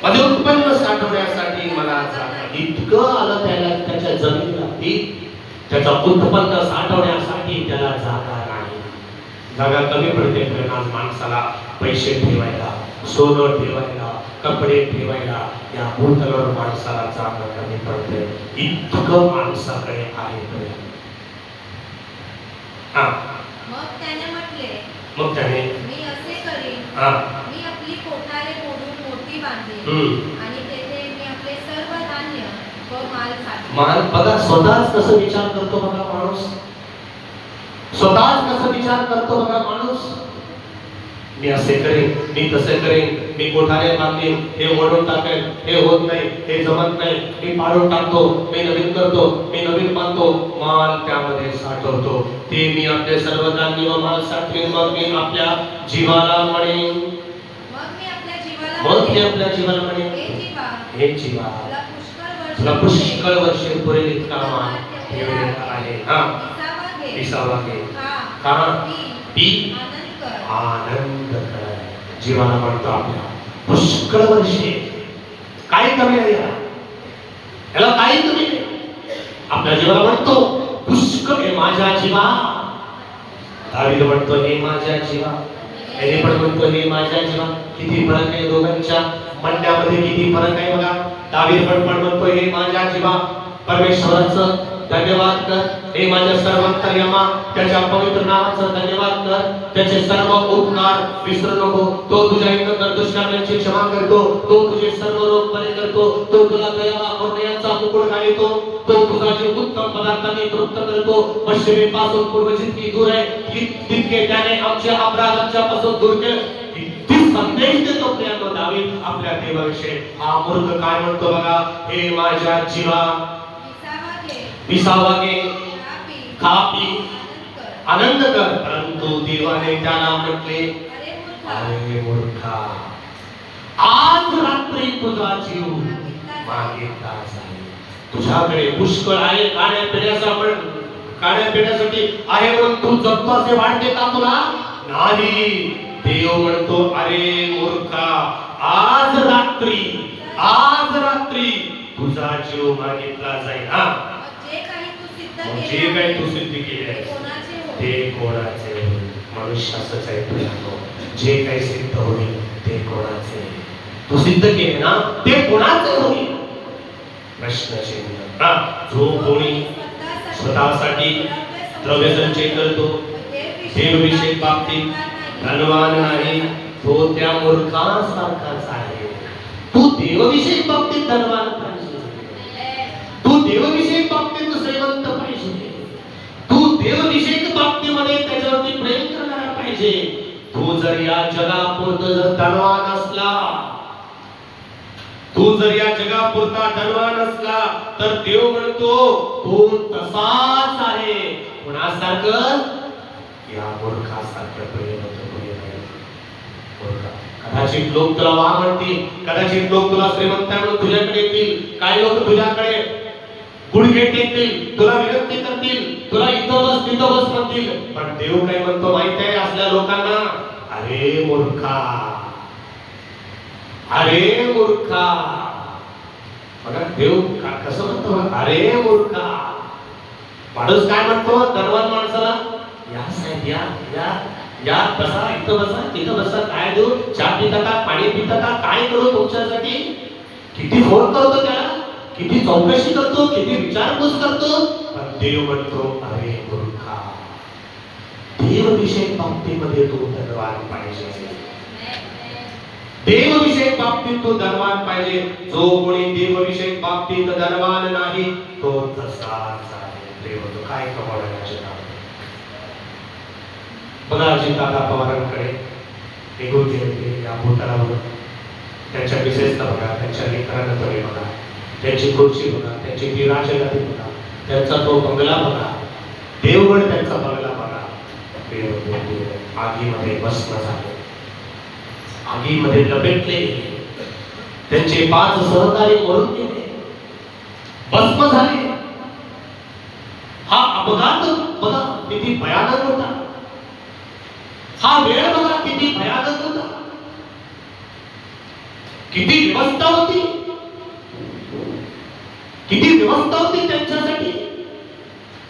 माझे उत्पन्न साठवण्यासाठी मला इतकं आलं त्याला, त्याच्या जमिनीला पीक, त्याचा उत्पन्न साठवण्यासाठी त्याला जागा नाही. जागा कमी पडते. आज माणसाला पैसे ठेवायला, सोनं ठेवायला, कपडे ठेवायला या भूतलावर माणसाला जागा कमी पडते. इतकं माणसाकडे आहे. मग त्याने मी असे करीन, मी आपली कोठारे मोडून मोठी बांधेन आणि तेथे मी आपले सर्व धान्य व माल साठवेन. बघा, स्वतःच कसं विचार करतो बघा माणूस. स्वतःच कसं विचार करतो बघा माणूस. मी असे करेन, मी तसे करेन, मी कोठारे बांधेन, हे ओढून टाकेन, हे होत नाही, हे जमत नाही, मी पाडून टाकतो, मी नवीन करतो, मी नवीन बांधतो, माल त्यामध्ये साठवतो. ते मी आपले सर्व धान्य व माल साठवेन. मग मी आपल्या जीवाला म्हणेन, मग मी आपल्या जीवाला म्हणेन, हे जीवा, तुला पुष्कळ वर्षे पुरेल इतका मान ठेवलेला आहे. विसावा घे, खा, पी, आनंद कर. जीवाला म्हणतो आपल्या पुष्कळ वर्षे. काय कमी आहे याला? काही कमी नाही. आपल्या जीवाला म्हणतो पुष्कळ, हे माझ्या जीवा. दावीद म्हणतो हे माझ्या जीवा. याने पण म्हणतो हे माझ्या जीवा. किती फरक आहे दोघांच्या म्हणण्यामध्ये, किती फरक आहे बघा. दावीद पण म्हणतो हे माझ्या जीवा. परमेश्वराचं धन्यवाद कर. हे माझ्या सर्वांतर्यामा, त्याच्या पवित्र नावाचं धन्यवाद कर. त्याचे सर्व उपकार विसरू नको. तो तुझ्या एकंदर दुष्कार्यांची क्षमा करतो. तो तुझे सर्व रोग बरे करतो. तो तुला दया व न्यायाचा मुकुट घालतो. तो तुझा जीव उत्तम पदार्थांनी तृप्त करतो. पश्चिमेपासून पूर्व जितकी दूर आहे तितके त्याने आमच्या अपराधांच्या पासून दूर केले. संदेश देतो प्रियानो दावीद आपल्या देवाविषयी. हा मूर्ख काय म्हणतो बघा, हे माझ्या जीवा, विसावा घे, खा, पी, आनंद कर. परंतु देवाने त्याला म्हटले, अरे मूर्खा, आज रात्री तुझा जीव मागितला जाईल. तुझ्याकडे पुष्कळ आहे खाण्यापिण्याचा, पण खाण्यापिण्यासाठी आहे म्हणून तू जगतो असे वाटते का तुला? नाही. देव म्हणतो अरे मूर्खा, आज रात्री तुझा जीव मागितला जाईल. हा, जे काही तू सिद्ध मग केले जे काही आहे, तू सिद्ध केले ते आहे कोणाचे होय? ते कोणाचे होईल? मनुष्याचंच आहे तुझ्या. जे काही सिद्ध होईल ते कोणाचे? तू सिद्ध केले ना, ते कोणाचे होईल? प्रश्नचिन्ह. हा, जो कोणी स्वतःसाठी द्रव्य संचय करतो, देवविषयक बाबतीत धनवान नाही, तो त्या मूर्खासारखाच आहे. तू देवविषयक बाबतीत धनवान पाहिजे, तू देवविषयक बाबतीत श्रीमंत पाहिजे, तू देवविषयक बाबतीमध्ये त्याच्यावरती प्रेम करणारा पाहिजे. तू जर या जगापुरतं जर धनवान असला, तू जर या जगापुरता धनवान असला तर देव म्हणतो तो तसाच आहे. कोणासारखं? या मूर्खासारखं प्रेम होतं. कदाचित लोक तुला वा म्हणतील, कदाचित लोक तुला श्रीमंत म्हणून तुझ्याकडे येतील, काही लोक तुझ्याकडे गुडघे टेकतील, तुला विनंती करतील, तुला इथं बस तिथं बस म्हणतील. पण देव काय म्हणतो माहित आहे असल्या लोकांना? अरे मूर्खा, अरे मूर्खा. बघा देव कसं म्हणतो, अरे मूर्खा. माणूस काय म्हणतो धनवान माणसाला? या साहेब या या या, बसा, इथं बसा तिथं बसा, काय देऊ, चहा पिता का, पाणी पिता का, काय करू तुमच्यासाठी? किती फोन करतो त्याला, किती चौकशी करतो, किती विचारपूस करतो. पण देव म्हणतो अरे मूर्खा, देवविषयक बाबतीमध्ये तू धनवान पाहिजे, देवविषयक बाबतीत तो धनवान पाहिजे. जो कोणी देवविषयक बाबतीत धनवान नाही तो तसाच आहे. देव तो काय कमावण्याचे काम. बघा अजितदादा पवारांकडे निघून गेले या भूतलावर, त्यांच्या विशेषता बघा, त्यांच्या लेकरांना तुम्ही बघा, त्यांची खुर्ची बघा, त्यांची ती राजगादी बघा, त्यांचा तो बंगला बघा, देवगड त्यांचा बंगला बघा. देव आगीमध्ये भस्म झाले, आगीमध्ये लपेटले, त्यांचे 5 सहकारी मरून गेले, भस्म झाले. हा अपघात बघा किती भयानक होता, हा वेळ बघा किती भयानक होता, किती व्यवस्था होती, किती व्यवस्था होती त्यांच्यासाठी.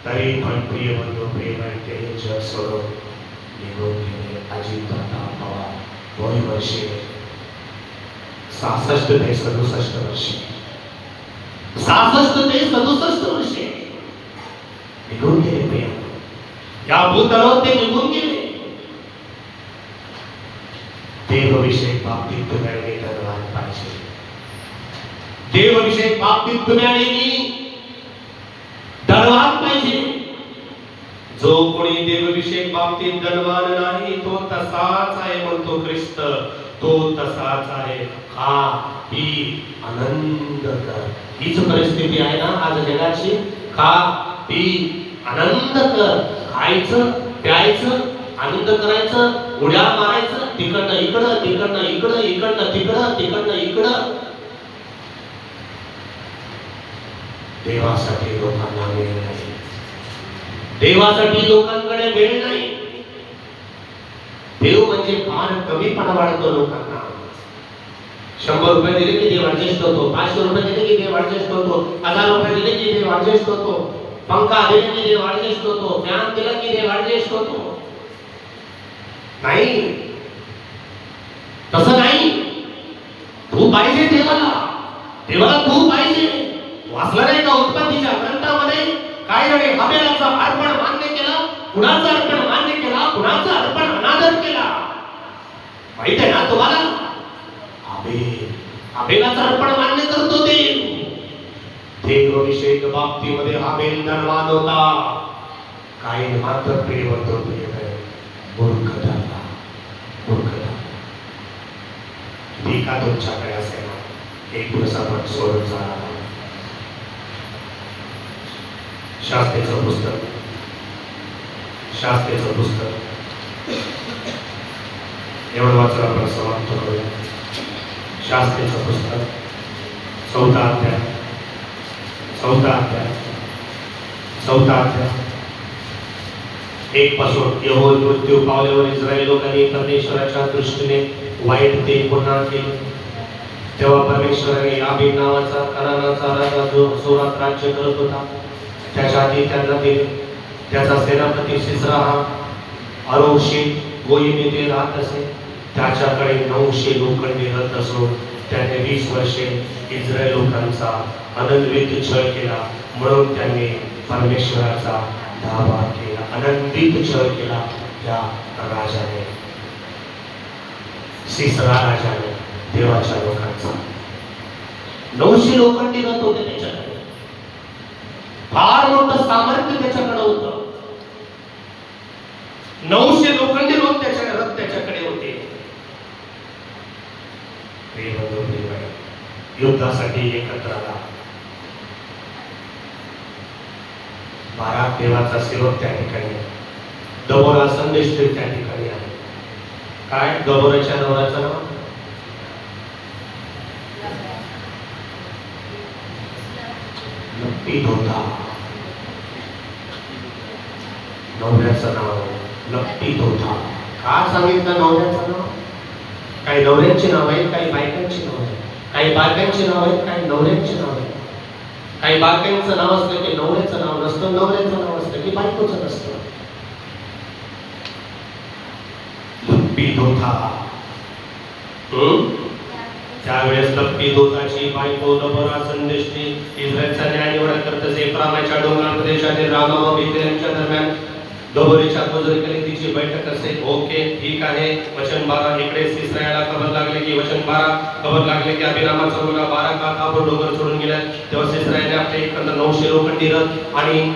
तरी पण प्रिय बंधू प्रेम ते जग सोडून निघून गेले. अजितदादा पवार वय वर्षे 66 ते 67 वर्षे, 66 ते 67 वर्षे निघून गेले. प्रिय या भूतलावर ते निघून गेले. देवविषयक बाबतीत तुम्ही धनवान पाहिजे, देवविषयक बाबतीत तुम्ही धनवान पाहिजे. जो कोणी देवविषयक बाबतीत धनवान नाही तो तसाच आहे म्हणतो ख्रिस्त, तो तसाच आहे. खा पी आनंद कर. हीच परिस्थिती आहे ना आज जगाची. खा पी आनंद कर. खायचं प्यायचं आनंद करायचं, उड्या मारायचं, तिकडनं इकडं तिकडनं इकडं इकडनं तिकडं तिकडनं इकडं. देवासाठी लोकांना वेळ नाही, देवासाठी लोकांकडे वेळ नाही. देव म्हणजे फार कमीपणा वाटतो लोकांना. 100 रुपये दिले की देव ऍडजस्ट होतो, 500 रुपये दिले की देव ऍडजस्ट होतो, 1000 रुपये दिले की देव ऍडजस्ट होतो, पंखा दिले की देव ऍडजस्ट होतो, फॅन दिला की देव ऍडजस्ट होतो. नाही, तसं नाही. तू पाहिजे देवाला, देवाला तू पाहिजे. वाचलं नाही का उत्पत्तीच्या ग्रंथामध्ये? काय झाले? हबेलाचा अर्पण मान्य केला, कुणाचा अर्पण मान्य केला, कुणाचा अर्पण अनादर केला. माहित आहे ना तुम्हाला? हबेलाचा अर्पण मान्य करतो देव. देवविषयक बाबतीमध्ये हबेल धनवान होता, काहीन मात्र प्रिय होतो. मूर्ख झाला, मूर्ख झाला. किती का तुमच्याकडे असेल एक दिवस आपण सोडून जाणार. शास्त्रेचं पुस्तक, शास्त्रेचं पुस्तक एवढं वाचून आपण समाप्त करूया. शास्त्रेचं पुस्तक 4था अध्याय, 4था अध्याय, 4था अध्याय एक पासून यहोवा मृत्यू पावल्यावर इस्रायल लोकांनी परमेश्वराच्या दृष्टीने वाईट ते पुन्हा केले. तेव्हा परमेश्वराने याबीन नावाचा कनानाचा राजा जो जोरात राज्य करत होता त्याच्या हाती त्यांना दिले. त्याचा सेनापती सिसरा हा अरोशीत गोयीम येथे राहत असे. त्याच्याकडे 900 लोखंडी रथ असून त्याने 20 वर्षे इस्रायल लोकांचा आनंदित छळ केला. म्हणून त्यांनी परमेश्वराचा धावा केला, आनंदित छळ केला त्या राजाने, सिसरा राजाने देवाच्या लोकांचा. 900 लोखंडी रथ होते त्याच्याकडे, फार मोठं सामर्थ्य त्याच्याकडे होतं. 900 लोखंडी रथ त्याच्याकडे होते. युद्धासाठी एकत्र आला. 12 देवाचा सेवक त्या ठिकाणी, दबोरा संदेश त्या ठिकाणी आहे. काय दबोराच्या नवऱ्याचं नाव? लपीत होता. नवऱ्याचं नाव लपीत होता. का सांगितलं नवऱ्याचं नाव? काही नवऱ्यांची नाव आहेत, काही बायकांची नाव आहेत. काही बायकांची नाव आहेत, काही नवऱ्यांची नाव आहेत. काही बायकांचं नाव असलं की नवऱ्याचं नाव नसतं, नवऱ्याचं नाव असलं की बायकोचं नसतं. लपीत होता. त्यावेळेस लपीत होताची बायको दबोरा संदेशनी इस्रायलचा न्याय निवड करत असे. एफ्रामाच्या डोंगर प्रदेशातील रामा व बेथलेहमच्या दरम्यान दबोरीच्या कोजरीकडे तिची बैठक असे. ओके, ठीक आहे. वचन 12 इकडे सिसरायाला खबर लागले की अभिरामाचा मुलगा बाराक हा काबूल डोंगर सोडून गेला. तेव्हा सिसरायाने आपले एकंदर 900 लोखंडी रथ आणि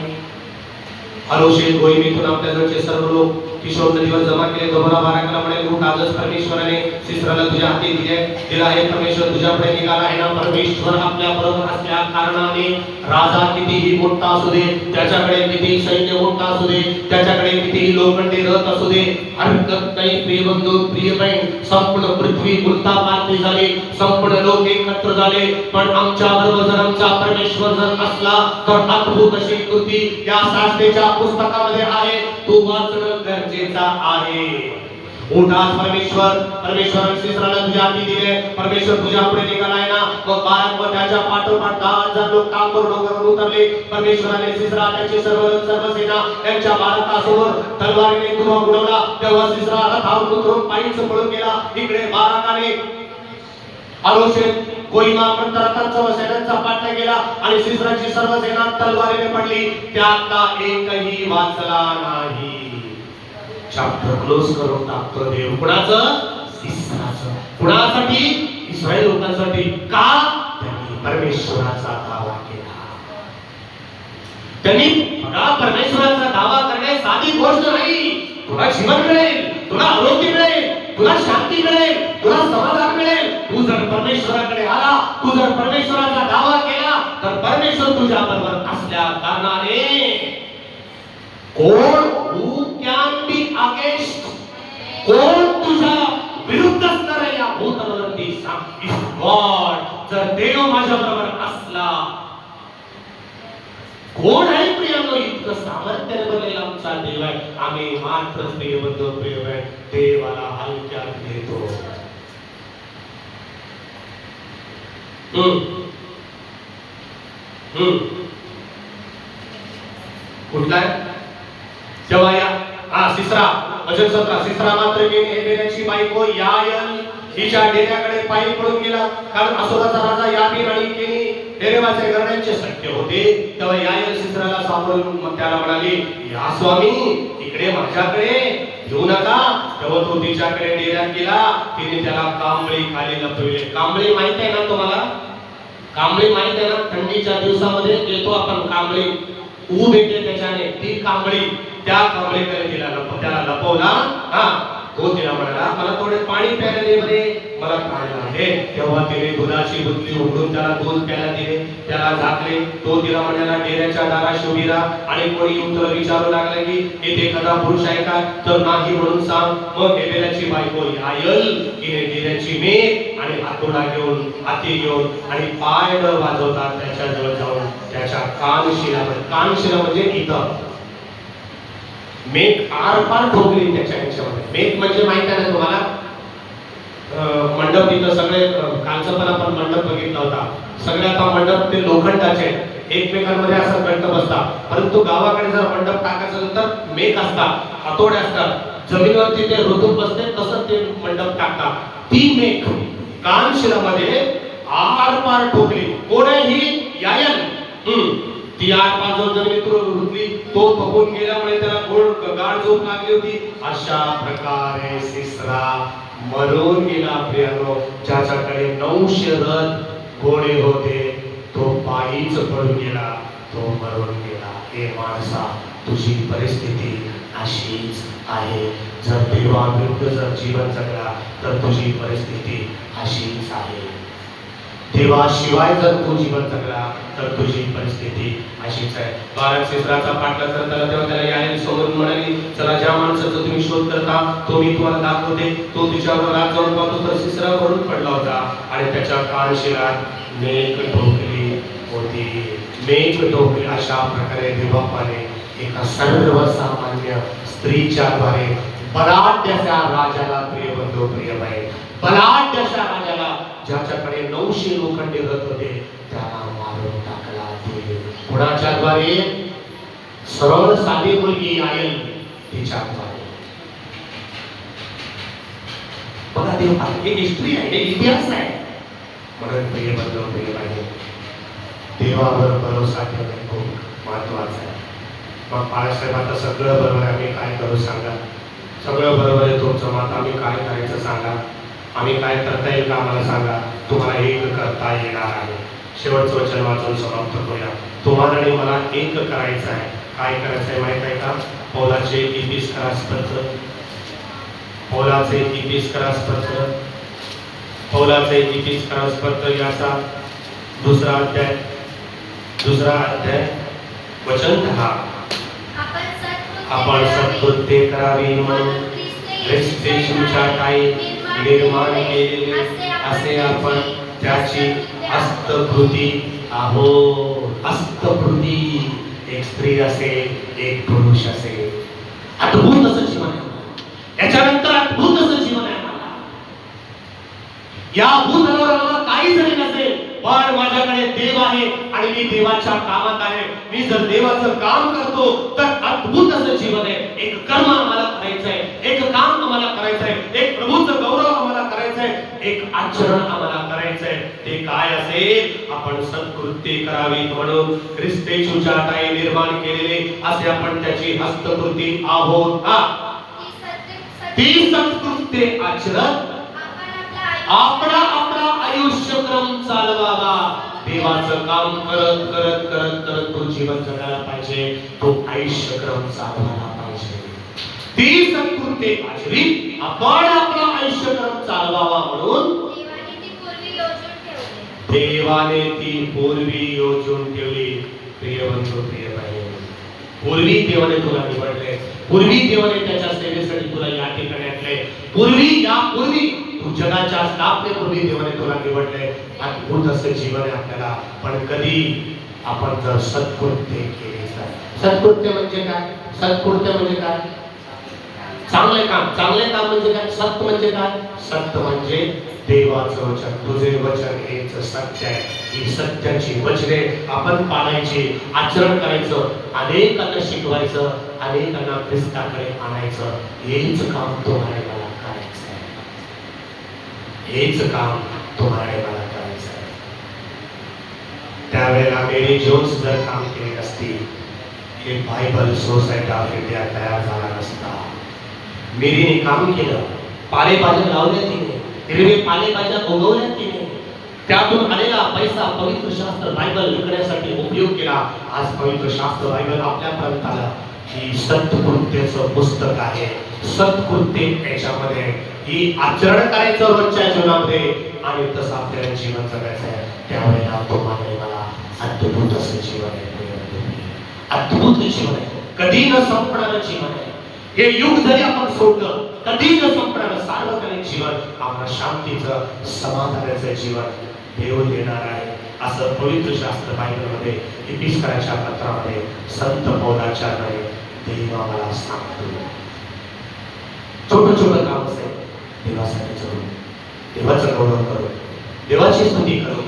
अरोशेत गोयीमीतून आपल्याजवळचे सर्व लोक किशोर नदीवर जमा केले. दबोरा बाराकाला म्हणे, उठ, आजच परमेश्वराने सिसराला तुझ्या हाती दिला आहे. परमेश्वर तुझ्यापुढे निघाला आहे ना. परमेश्वर आपल्या बरोबर असल्या कारणाने राजा कितीही मोठा असू दे, त्याच्याकडे किती सैन्य मोठा असू दे, त्याच्याकडे कितीही लोखंडी रथ असू दे, हरकत नाही. प्रिय बंधू, प्रिय बहीण, संपूर्ण पृथ्वी उलथापालथी झाली, संपूर्ण लोक एकत्र झाले, पण आमच्या बरोबर जर आमचा परमेश्वर जर असला तर अद्भुत अशी कृती या साष्टेच्या पुस्तकामध्ये आहे. तू वाचणं गरजेचा आहे. उठाच परमेश्वराने सिसराला तुझ्या हाती दिले. परमेश्वर तुझ्या पुढे निघालाय ना. मग बाराक व त्याच्या पाठोपाठ 10,000 लोक कामवर डोंगरावर उतरले. परमेश्वराने सिसरा त्याची सर्व सेना त्यांच्या बाराकासमोर तलवारीने धुवा उडवला. तेव्हा सिसरा रथावरून उतरून पायीच पळून गेला. इकडे बाराकाने अरोशेत गोयीमा रथांचा व सेनांचा पाठला गेला आणि सिसराची सर्व सेना तलवारीने पडली. त्यातला एकही वाचला नाही. चॅप्टर क्लोज करून टाकतो देव. कुणाचं? सिसराचं. कुणासाठी? इस्रायल लोकांसाठी. का? त्यांनी परमेश्वराचा दावा केला. त्यांनी परमेश्वराचा दावा करणे साधी गोष्ट नाही. तुला जीवन मिळेल, तुला आरोग्य मिळेल, तुला शांती मिळेल, तुला समाधान मिळेल. तू जर परमेश्वराकडे आला, तू जर परमेश्वराचा दावा केला तर परमेश्वर तुझ्या बरोबर असल्या कारणाने कोण who can be against, कोण तुझ्या विरुद्ध असणार या भूतलावरती सांग. इफ गॉड, जर देव माझ्या बरोबर असला, कोण आहे प्रियांनो? इतकं सामर्थ्याने बनलेला आमचा देव आहे. आम्ही मात्र प्रियबद्ध प्रिय आहे, देवाला हलक्यात घेतो. कुठला आहे? तेव्हा या सिसरा वचन 17 सिसरा मात्र गेली हेबेराची बायको यायल हिच्या डेऱ्याकडे पायी पळून गेला. कारण असुराचा राजा याबीन आणि केनी डेरेवाचे करण्याचे शक्य होते. तेव्हा यायल सिसराला सापडून त्याला म्हणाली, या स्वामी, इकडे माझ्याकडे येऊ नका. तेव्हा तो तिच्याकडे डेऱ्यात गेला. तिने त्याला कांबळी खाली लपविले. कांबळी माहित आहे ना तुम्हाला? कांबळी माहित आहे ना? थंडीच्या दिवसामध्ये येतो आपण कांबळी, ऊब येते त्याच्याने. ती कांबळी, त्या कांबळीकडे त्याला लपवला. तो तिला म्हणाला, मला थोडे पाणी प्यायला दे बरे, मला प्यायला आहे. तेव्हा तिने दुधाची बुतली उघडून त्याला दूध प्यायला दिले, त्याला झाकले. तो तिला म्हणाला, डेऱ्याच्या दाराशी उभी राहा आणि कोणी येऊन तुला विचारू लागला की इथे एखादा पुरुष आहे का, तर नाही म्हणून सांग. मग हेबेराची बायको यायल तिने डेऱ्याची मेघ आणि हातोडा घेऊन, हाती घेऊन आणि पाय न वाजवता त्याच्या जवळ जाऊन त्याच्या कानशिला म्हणजे इथं मेघ आरपार ठोकली त्याच्या ह्याच्यामध्ये. मेघ म्हणजे माहित आहे ना तुम्हाला, मंडप इथं सगळे कालचं पण आपण मंडप बघितला होता. सगळे आता मंडप ते लोखंडाचे एकमेकांमध्ये असं घट्ट बसतात. परंतु गावाकडे जर मंडप टाकायचं असेल तर मेघ असतात, हातोडे असतात, जमिनीवरती ते रुतून बसते तसं ते मंडप टाकतात. ती मेघ कानशिलामध्ये आरपार ठोकली. कोण आहे ही? यायन. ती आरपार जो जमिनीत रुतली तो फुगून गेल्यामुळे त्याला गोड गाढ झोप लागली होती. अशा प्रकारे सिसरा मरून गेला. प्रियानो, ज्याच्याकडे 900 रथ घोडे होते तो पायीच पडून गेला, तो मरून गेला. हे माणसा, तुझी परिस्थिती अशीच आहे. जर देवाविरुद्ध जर जीवन जगला तर तुझी परिस्थिती अशीच आहे. देवाशिवाय जर तू जीवन जगला तर तुझी परिस्थिती अशीच आहे. बालक सिसराचा पाठलाग करत आला तेव्हा त्याला यायन समोरून म्हणाली, चला ज्या माणसाचा तुम्ही शोध करता तो मी तुम्हाला दाखवते. तो तिच्यावर रात जाऊन पाहतो तर सिसरा भरून पडला होता आणि त्याच्या कानशिलात मेघ ठोकली होती. मेघ ठोकली. अशा प्रकारे देवबापाने एका सर्वसामान्य स्त्रीच्या द्वारे बलाढ्याच्या राजाला, प्रिय बंधू प्रिय बहीण, बलाढ्याच्या राजाला, ज्याच्याकडे 900 लोखंडी रथ होते, त्याला मारून टाकला. कुणाच्या द्वारे? सरळ साधी मुलगी आयल तिच्या द्वारे. बघा देव, हे हिस्ट्री आहे, हे इतिहास आहे. म्हणून प्रिय बंधू प्रिय बहीण, देवावर भरोसा ठेवणे खूप महत्वाचं आहे. मग बाळासाहेब आता सगळं बरोबर आहे, आम्ही काय करू सांगा? सगळं बरोबर आहे तुमचं, मत आम्ही काय करायचं सांगा? आम्ही काय करता येईल का आम्हाला सांगा? तुम्हाला एक करता येणार आहे. शेवटचं वचन वाचून समाप्त करूया. तुम्हाला आणि मला एक करायचं आहे. काय करायचं आहे माहित आहे का? पौलाचे इपिस्करास पत्र, पौलाचे इपिस्करास पत्र, पौलाचे इपिस्करास पत्र याचा दुसरा अध्याय वचन 10. आपण सत्कृत्य करावी म्हणून ख्रिस्त येशूच्या ठायी निर्माण केलेले असे आपण त्याची हस्तकृती आहोत. हस्तकृती. एक स्त्री असेल, एक पुरुष असेल. अद्भुत असं जीवन आहे. याच्यानंतर अद्भुत असं जीवन आहे. या भूतलावर काही जरी नसेल पण माझ्याकडे देव आहे आणि मी देवाच्या कामात आहे. मी जर देवाचं काम करतो तर अद्भुत असं जीवन आहे. एक कर्म आम्हाला करायचं आहे, एक काम आम्हाला करायचं आहे, एक प्रभूचं गौरव आम्हाला करायचं आहे, एक आचरण आम्हाला करायचं आहे. ते काय असेल? आपण सत्कृत्य करावी म्हणून ख्रिस्त येशूच्या ठायी निर्माण केलेले असे आपण त्याची हस्तकृती आहोत. ती सत्कृत्य आचरण आपला आयुष्यक्रम चालवावा. देवाचं काम करत करत करत करत तो जीवन जगायला पाहिजे, तो आयुष्यक्रम चालवायला पाहिजे. ती सत्कृत्य आचरित आपण आपला आयुष्यक्रम चालवावा म्हणून देवाने ती पूर्वी योजून ठेवली. प्रिय बंधू प्रिय बहीण, पूर्वी देवाने तुला निवडले, पूर्वी देवाने त्याच्या सेवेसाठी तुला या ठिकाणी आणले, यापूर्वी तू जगाच्या स्थापनेपूर्वी देवाने तुला निवडले. अद्भुत असं जीवन आहे आपल्याला. पण कधी आपण जर सत्कृत्य केले तर. सत्कृत्य म्हणजे काय? सत्कृत्य म्हणजे काय? चांगले काम. चांगले काम म्हणजे काय? सत्य म्हणजे काय? सत्य म्हणजे देवाचं वचन. तुझे वचन हेच सत्य आहे. ही सत्याची वचने आपण पाळायची, आचरण करायचं, अनेकांना शिकवायचं, अनेकांना ख्रिस्ताकडे आणायचं. हेच काम तुम्हाला मला करायचं आहे. हेच काम तुम्हाला मला करायचं आहे. त्यावेळेला मेरी जोन्स जर काम केले नसती, हे बायबल सोसायटी ऑफ इंडिया तयार झाला नसता. मेरीने काम केलं, पालेभाज्या लावल्या तिने, हिरवे पालेभाज्या उगवल्या तिने, त्यातून आलेला पैसा पवित्र शास्त्र बायबल विकण्यासाठी उपयोग केला. आज पवित्र शास्त्र बायबल आपल्यापर्यंत आलं. ही सत्कृत्याचं पुस्तक आहे. सत्कृत्य याच्यामध्ये ही आचरण करायचं रोजच्या जीवनामध्ये आणि तसं आपल्याला जीवन जगायचं आहे. त्यावेळेला तुम्हाला मला अद्भुत असं जीवन आहे. अद्भुत जीवन आहे, कधी न संपणारं जीवन आहे. हे युग जरी आपण सोडलं, कधी न संपणारं सार्वकालिक जीवन, आम्हाला शांतीचं समाधानाचं जीवन देव देणार आहे. असं पवित्र शास्त्र बायबलमध्ये इपिस्कराच्या पत्रामध्ये संत पौलाचार्याने देव आम्हाला सांगतो. छोटं छोटं काम असेल देवासाठी करू, देवाचं गौरव करू, देवाची स्तुती करू.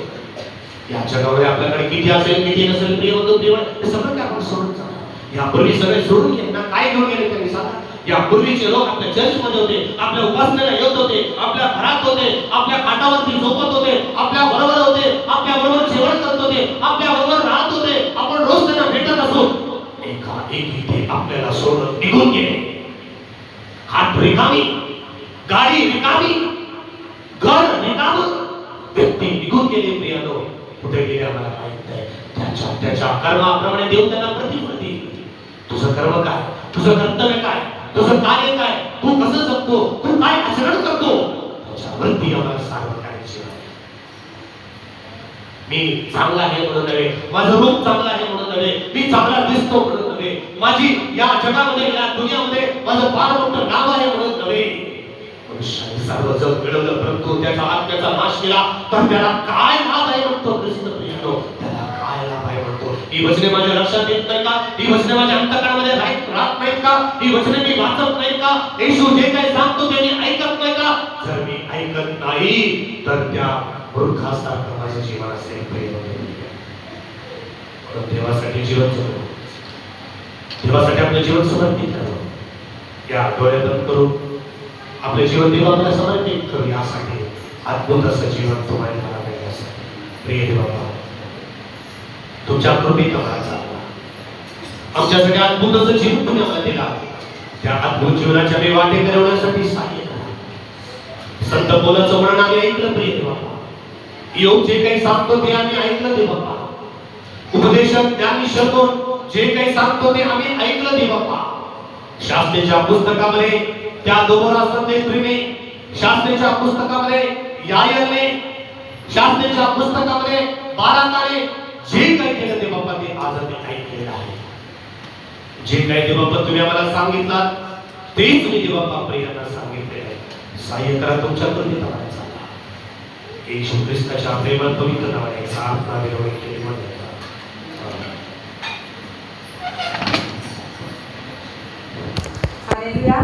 या जगामध्ये आपल्याकडे किती असेल किती नसेल प्रिय बंधू प्रिय हे सगळं काय आपण सोडून जाणार. यापूर्वी सगळे सोडून गेले ना, काय घेऊन गेले त्यांनी सांगा. यापूर्वीचे लोक आपल्या चर्चमध्ये होते, आपल्या उपासनेला येत होते, आपल्या घरात होते, आपल्या खाटावरती झोपत होते, आपल्या बरोबर होते, आपल्या बरोबर जेवण करत होते, आपल्या बरोबर राहत होते. आपण रोज त्यांना भेटत असो, एकाएकी ते आपल्याला सोडून निघून गेले. हात रिकामी, गाडी रिकामी, घर रिकामं, व्यक्ती निघून गेले. प्रियानो, कुठे गेले आम्हाला माहित नाही. त्याच्या कर्माप्रमाणे देव त्यांना प्रतिफळ देईल. तुझं कर्म काय, तुझं कर्तव्य काय, तुझं कार्य काय, तू कसं जगतो, तू काय आचरण करतो, त्याच्यावरती आम्हाला सारं करायचे. मी चांगला आहे म्हणून नव्हे, माझं रूप चांगलं आहे म्हणून नव्हे, मी चांगला दिसतो म्हणून नव्हे, माझी या जगामध्ये या दुनियामध्ये माझं फार मोठं नाव आहे म्हणून नव्हे. मनुष्याने सर्व जग मिळवलं परंतु त्याच्या आत्म्याचा नाश केला तर त्याला काय लाभ आहे म्हणतो ख्रिस्त प्रियानो. त्याला काय लाभ आहे म्हणतो. ही वचने माझ्या लक्षात येत नाही का? ही वचने माझ्या अंतःकरणामध्ये राहत नाहीत का? ही वचने मी वाचत नाही का? येशू जे काही सांगतो ते मी ऐकत नाही का? जर मी ऐकत नाही तर त्या मूर्खासारखं माझं जीवन असेल. देवासाठी जीवन जगू, देवासाठी आपलं जीवन समर्पित करू. या डोळे बंद करू, आपले जीवन देवाला समर्पित करू. यासाठी अद्भुत असं जीवन तुम्हाला मला मिळण्यासाठी प्रिय देवा तुमच्या कृपेत आम्हाला चालवा. आमच्यासाठी अद्भुत असं जीवन तुम्ही आम्हाला दिला. त्या अद्भुत जीवनाच्या मी वाटे करवण्यासाठी सहाय्य करा. संत बोलाचं वर्णन आम्ही ऐकलं प्रिय देवा. योग जे काही सांगतो ते आम्ही ऐकलं दे बाप्पा. उपदेशक ज्ञानी शतोन जे काही सांगतो ते आम्ही ऐकलं दे बाप्पा. शास्त्रेच्या पुस्तकामध्ये त्या दोरा संदेत्रीने, शास्त्रेच्या पुस्तकामध्ये यायरने, शास्त्रेच्या पुस्तकामध्ये बाराकाने जे काही केलं ते बाप्पा ते आज आम्ही ऐकलेलं आहे. जे काही ते बाप्पा तुम्ही आम्हाला सांगितलं तेच मी ते बाप्पा प्रियांना सांगितलेलं आहे. सहाय्य करा तुमच्या कृपेत आम्हाला चालवा. येशू ख्रिस्ताच्या प्रेमळ पवित्र नावाने प्रार्थना विनवणी केली म्हणतात. हालेलुया.